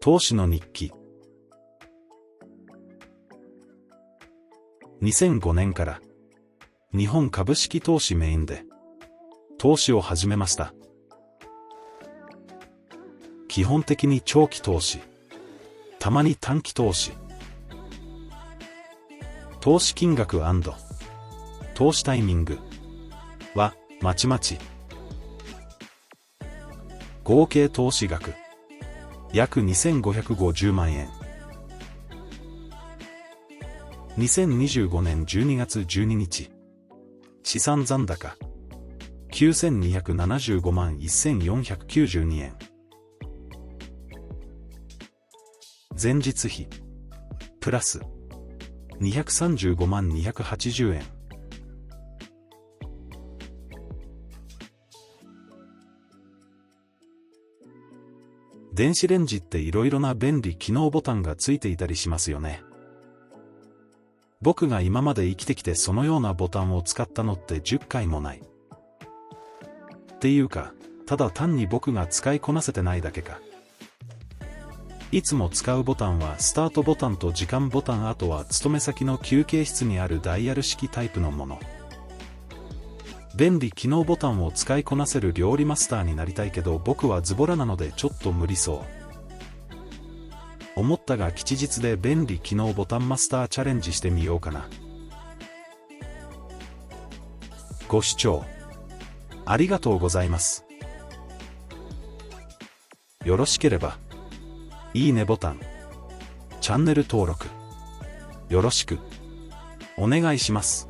投資の日記。2005年から日本株式投資メインで投資を始めました。基本的に長期投資、たまに短期投資。投資金額&投資タイミングはまちまち。合計投資額約2550万円。2025年12月12日、資産残高9275万1492円。前日比プラス235万280円。電子レンジっていろいろな便利機能ボタンがついていたりしますよね。僕が今まで生きてきてそのようなボタンを使ったのって10回もない。っていうか、ただ単に僕が使いこなせてないだけか。いつも使うボタンはスタートボタンと時間ボタン、あとは勤め先の休憩室にあるダイヤル式タイプのもの。便利機能ボタンを使いこなせる料理マスターになりたいけど僕はズボラなのでちょっと無理そう。思ったが吉日で便利機能ボタンマスターチャレンジしてみようかな。ご視聴ありがとうございます。よろしければいいねボタン、チャンネル登録よろしくお願いします。